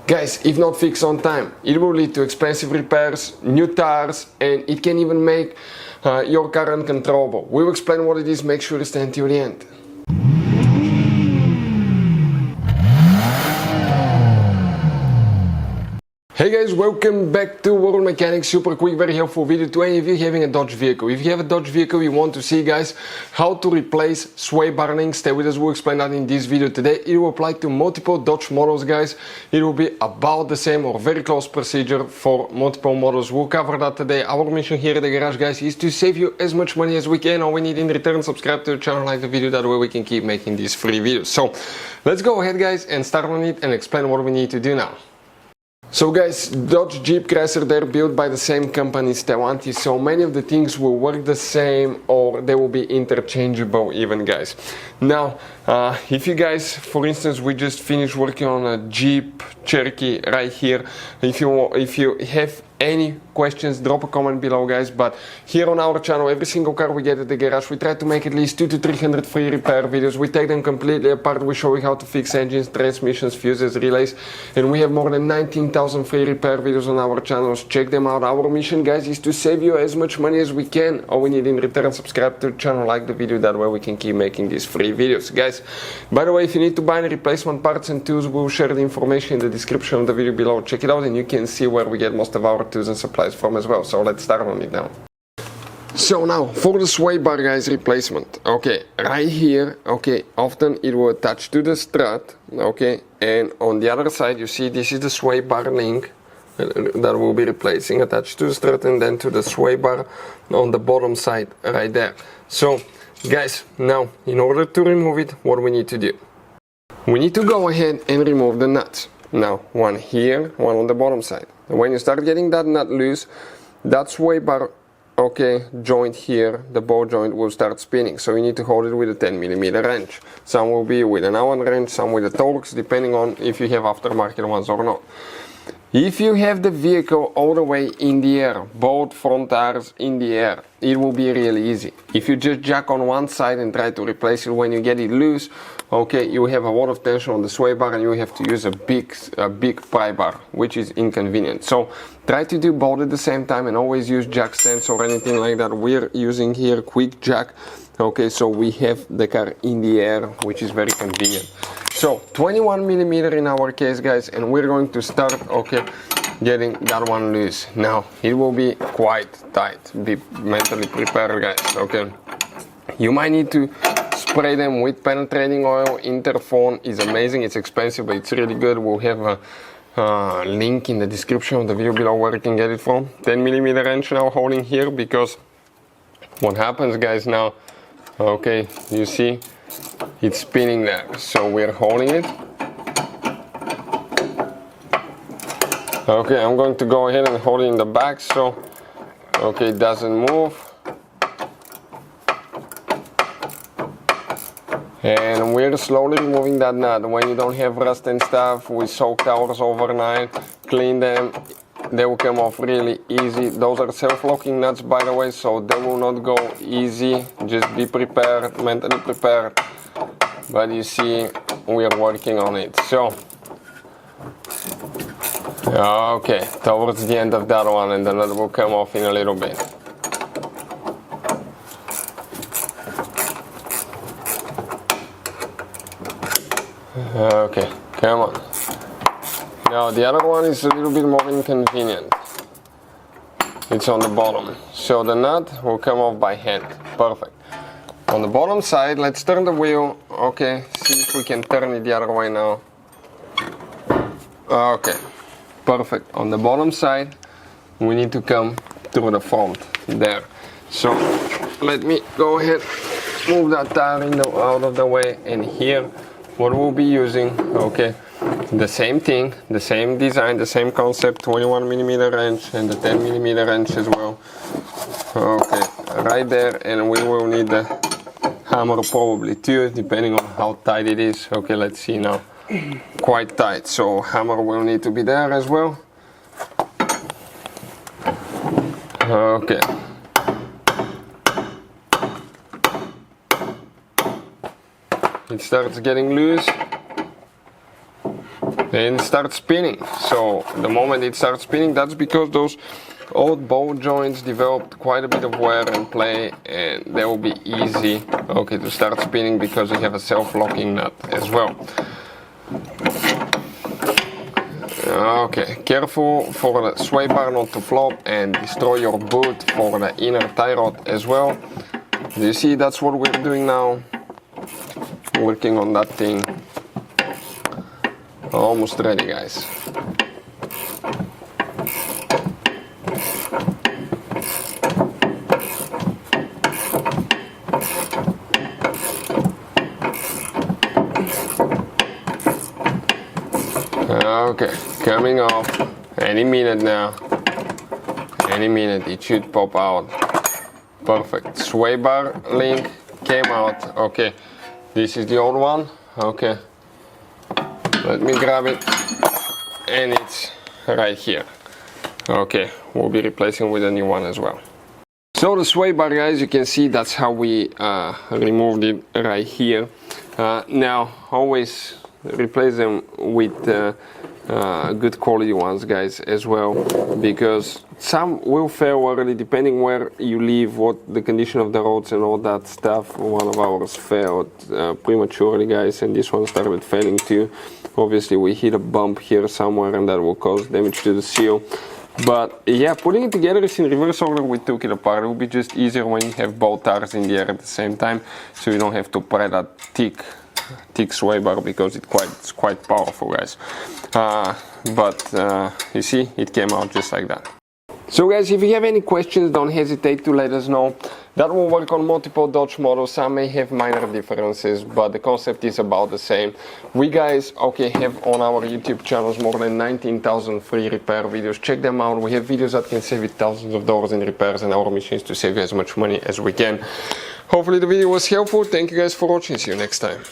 Guys, if not fixed on time, it will lead to expensive repairs, new tires, and it can even make your car uncontrollable. We will explain what it is, make sure you stay until the end. Hey guys, welcome back to World Mechanics. Super quick, very helpful video to any of you having a Dodge vehicle. If you have a Dodge vehicle, you want to see, guys, how to replace sway bar links. Stay with us, we'll explain that in this video today. It will apply to multiple Dodge models, guys. It will be about the same or very close procedure for multiple models. We'll cover that today. Our mission here at the garage, guys, is to save you as much money as we can. All we need in return, subscribe to the channel, like the video, that way we can keep making these free videos. So let's go ahead, guys, and start on it and explain what we need to do now. So guys, Dodge, Jeep, Chrysler, they're built by the same company, Stellantis, so many of the things will work the same or they will be interchangeable even, guys. Now, if you guys, for instance, we just finished working on a Jeep Cherokee right here. If you have any questions, drop a comment below, guys. But here on our channel, every single car we get at the garage, we try to make at least 200 to 300 free repair videos. We take them completely apart. We show you how to fix engines, transmissions, fuses, relays, and we have more than 19,000 free repair videos on our channels. Check them out. Our mission, guys, is to save you as much money as we can. All we need in return, subscribe to the channel, like the video, that way we can keep making these free videos, guys. By the way, if you need to buy any replacement parts and tools, we'll share the information in the description of the video below. Check it out and you can see where we get most of our tools and supplies from as well. So let's start on it now. So now for the sway bar, guys, replacement. Okay, right here, okay, often it will attach to the strut, okay, and on the other side you see this is the sway bar link that will be replacing, attached to the strut and then to the sway bar on the bottom side right there. So guys, now in order to remove it, what we need to do, we need to go ahead and remove the nuts. Now one here, one on the bottom side. When you start getting that nut loose, that sway bar, okay, joint here, the ball joint will start spinning. So you need to hold it with a 10mm wrench. Some will be with an Allen wrench, some with the Torx, depending on if you have aftermarket ones or not. If you have the vehicle all the way in the air, both front tires in the air, it will be really easy. If you just jack on one side and try to replace it when you get it loose, okay, you have a lot of tension on the sway bar and you have to use a big pry bar, which is inconvenient. So try to do both at the same time and always use jack stands or anything like that. We're using here quick jack, okay, so we have the car in the air, which is very convenient. So 21mm in our case, guys, and we're going to start, okay, getting that one loose. Now it will be quite tight. Be mentally prepared, guys. Okay, you might need to spray them with penetrating oil. Interphone is amazing. It's expensive, but it's really good. We'll have a link in the description of the video below where you can get it from. 10mm wrench now holding here, because what happens, guys, now, okay, you see it's spinning there, so we're holding it. Okay, I'm going to go ahead and hold it in the back, so okay, it doesn't move. And we're slowly removing that nut. When you don't have rust and stuff, we soak towels overnight, clean them, they will come off really easy. Those are self-locking nuts, by the way, so they will not go easy. Just be prepared, mentally prepared. But you see, we are working on it. So okay, towards the end of that one, and the nut will come off in a little bit. Okay, come on. Now the other one is a little bit more inconvenient. It's on the bottom, so the nut will come off by hand. Perfect. On the bottom side, let's turn the wheel. Okay, see if we can turn it the other way now. Okay, perfect. On the bottom side, we need to come through the front there. So let me go ahead, move that tire out of the way, and here what we'll be using, okay, the same thing, the same design, the same concept, 21mm wrench and the 10mm wrench as well. Okay, right there, and we will need the hammer probably too, depending on how tight it is. Okay, let's see now. Quite tight, so hammer will need to be there as well. Okay. It starts getting loose. then it starts spinning. So the moment it starts spinning, that's because those old ball joints developed quite a bit of wear and play, and they will be easy, okay, to start spinning because they have a self-locking nut as well. Okay, careful for the sway bar not to flop and destroy your boot for the inner tie rod as well. Do you see, that's what we're doing now, working on that thing. Almost ready, guys. Okay, coming off any minute now. Any minute it should pop out. Perfect. Sway bar link came out. Okay, this is the old one. Okay, let me grab it, and it's right here. Okay, we'll be replacing with a new one as well. So the sway bar, guys, you can see that's how we removed it right here. Now always replace them with good quality ones, guys, as well, because some will fail already depending where you live, what the condition of the roads and all that stuff. One of ours failed prematurely, guys, and this one started failing too. Obviously we hit a bump here somewhere and that will cause damage to the seal. But yeah, putting it together is in reverse order. We took it apart. It will be just easier when you have both tires in the air at the same time, so you don't have to pry that thick sway bar, because it's quite powerful, guys. But you see, it came out just like that. So guys, if you have any questions, don't hesitate to let us know. That will work on multiple Dodge models. Some may have minor differences, but the concept is about the same. We guys, okay, have on our YouTube channels more than 19,000 free repair videos. Check them out. We have videos that can save you thousands of dollars in repairs, and our mission is to save you as much money as we can. Hopefully the video was helpful. Thank you guys for watching. See you next time.